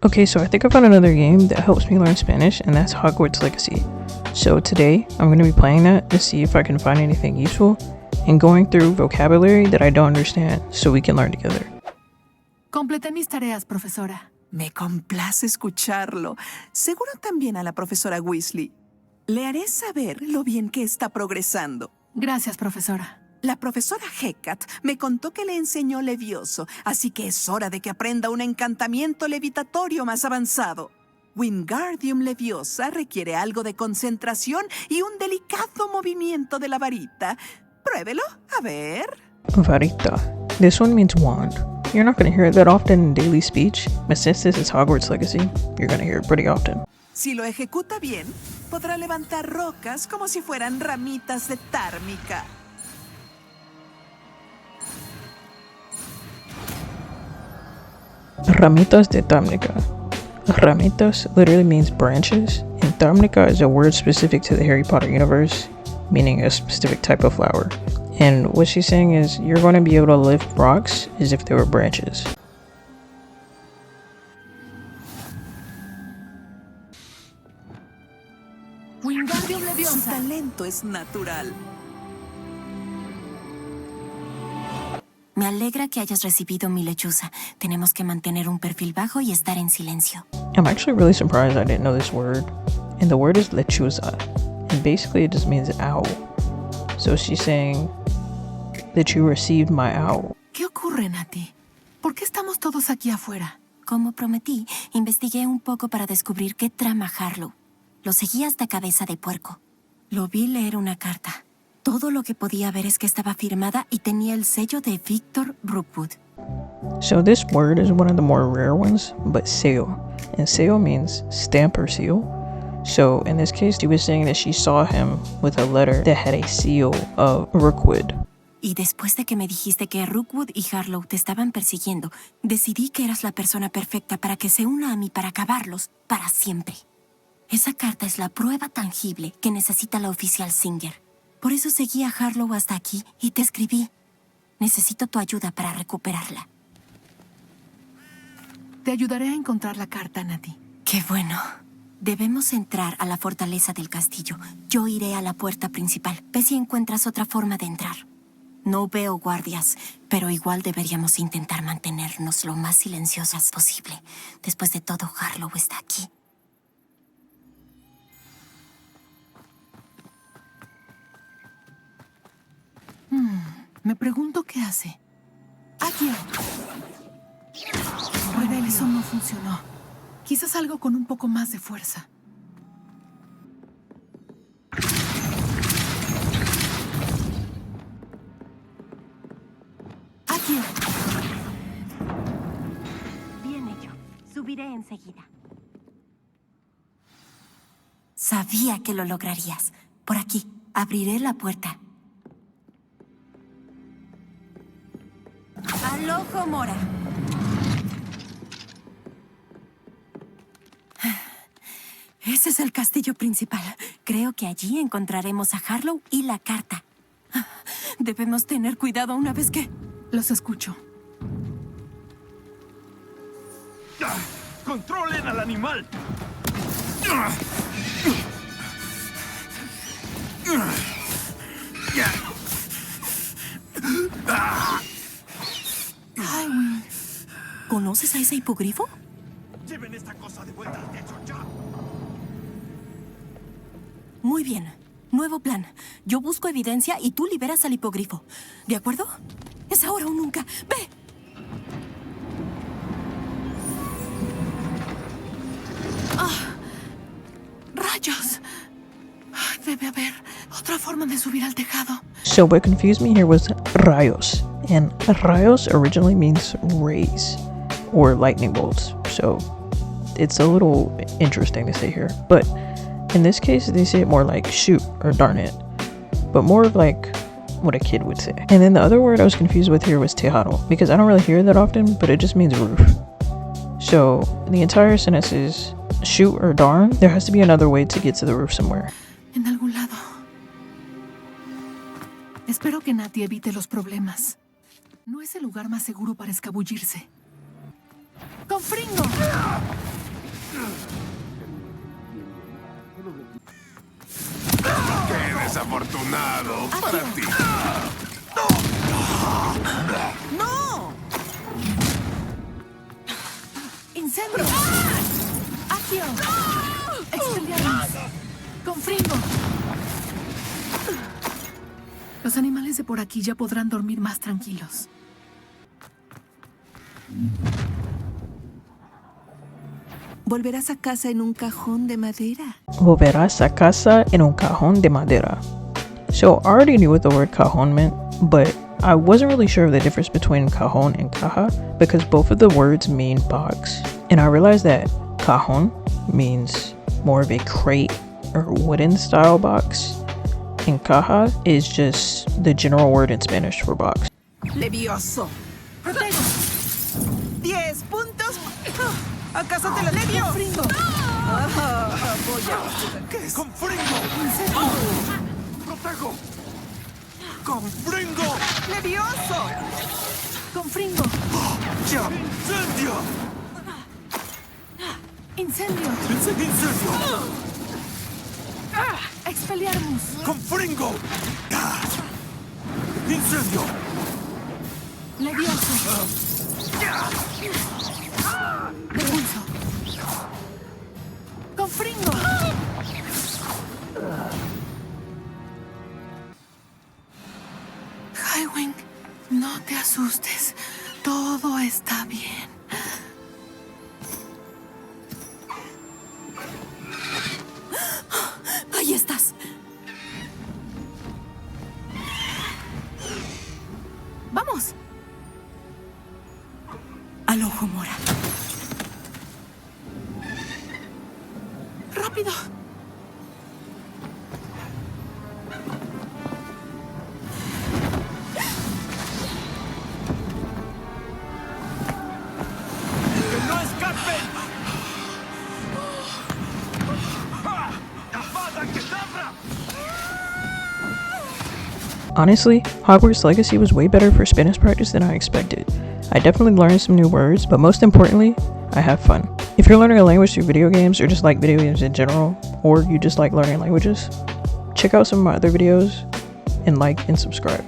Okay, so I think I found another game that helps me learn Spanish, and that's Hogwarts Legacy. So today, I'm going to be playing that to see if I can find anything useful and going through vocabulary that I don't understand so we can learn together. Completé mis tareas, profesora. Me complace escucharlo. Seguro también a la profesora Weasley. Le haré saber lo bien que está progresando. Gracias, profesora. La profesora Hecate me contó que le enseñó Levioso, así que es hora de que aprenda un encantamiento levitatorio más avanzado. Wingardium Leviosa requiere algo de concentración y un delicado movimiento de la varita. Pruébelo, a ver. Varita. This one means wand. You're not going to hear it that often in daily speech, but since this is Hogwarts Legacy, you're going to hear it pretty often. Si lo ejecuta bien, podrá levantar rocas como si fueran ramitas de tármica. Ramitas de Tármica. Ramitas literally means branches, and Tármica is a word specific to the Harry Potter universe, meaning a specific type of flower. And what she's saying is you're going to be able to lift rocks as if they were branches. Wingardium Su Leviosa. talento es natural. Me alegra que hayas recibido mi lechuza. Tenemos que mantener un perfil bajo y estar en silencio. I'm actually really surprised I didn't know this word. And the word is lechuza. And basically it just means owl. So she's saying that you received my owl. ¿Qué ocurre, Nati? ¿Por qué estamos todos aquí afuera? Como prometí, investigué un poco para descubrir qué trama Harlow. Lo seguí hasta Cabeza de Puerco. Lo vi leer una carta. Todo lo que podía ver es que estaba firmada y tenía el sello de Victor Rookwood. So this word is one of the more rare ones, but seal. And seal means stamp or seal. So in this case, she was saying that she saw him with a letter that had a seal of Rookwood. Y después de que me dijiste que Rookwood y Harlow te estaban persiguiendo, decidí que eras la persona perfecta para que se una a mí para acabarlos para siempre. Esa carta es la prueba tangible que necesita la oficial Singer. Por eso seguí a Harlow hasta aquí y te escribí. Necesito tu ayuda para recuperarla. Te ayudaré a encontrar la carta, Nati. ¡Qué bueno! Debemos entrar a la fortaleza del castillo. Yo iré a la puerta principal. Ve si encuentras otra forma de entrar. No veo guardias, pero igual deberíamos intentar mantenernos lo más silenciosas posible. Después de todo, Harlow está aquí. Me pregunto qué hace. ¡Aquí! Eso no funcionó. Quizás algo con un poco más de fuerza. ¡Aquí! Bien hecho. Subiré enseguida. Sabía que lo lograrías. Por aquí, abriré la puerta. ¡Al ojo, Mora! Ese es el castillo principal. Creo que allí encontraremos a Harlow y la carta. Debemos tener cuidado una vez que... Los escucho. ¡Controlen al animal! Highwing. ¿Conoces a ese hipogrifo? ¡Lleven esta cosa de vuelta al techo ya! Muy bien. Nuevo plan. Yo busco evidencia y tú liberas al hipogrifo. ¿De acuerdo? Es ahora o nunca. ¡Ve! ¡Rayos! Debe haber otra forma de subir al tejado. So what confused me here was rayos. And rayos originally means rays or lightning bolts. So it's a little interesting to say here. But in this case, they say it more like shoot or darn it. But more of like what a kid would say. And then the other word I was confused with here was tejado, because I don't really hear that often, but it just means roof. So the entire sentence is shoot or darn. There has to be another way to get to the roof somewhere. En algún lado. Espero que Nati evite los problemas. No es el lugar más seguro para escabullirse. Confringo. ¡Qué desafortunado para ti! ¡No! Incendio. Accio. Expelliarmus. Confringo. Los animales de por aquí ya podrán dormir más tranquilos. Volverás a casa en un cajón de madera. Volverás a casa en un cajón de madera. So I already knew what the word cajon meant, but I wasn't really sure of the difference between cajon and caja because both of the words mean box. And I realized that cajon means more of a crate or wooden style box, and caja is just the general word in Spanish for box. Levioso. Protego. 10 puntos. ¿Acaso te lo dio? Confringo. Voy a... ¿Qué es? ¡Confringo! ¡Protego! ¡Confringo! ¡Levioso! Confringo. ¡Ya! ¡Incendio! Incendio. ¡Incendio! Expelliarmus. ¡Confringo! ¡Ah! ¡Incendio! Levioso. Repulso. Confringo. Highwing, no te asustes. Todo está bien. Ahí estás. Vamos. Al ojo mora. Rápido. ¡Que no escapen! ¡Avada Kedavra! Honestly, Hogwarts Legacy was way better for Spanish practice than I expected. I definitely learned some new words, but most importantly, I have fun. If you're learning a language through video games or just like video games in general, or you just like learning languages, check out some of my other videos and like and subscribe.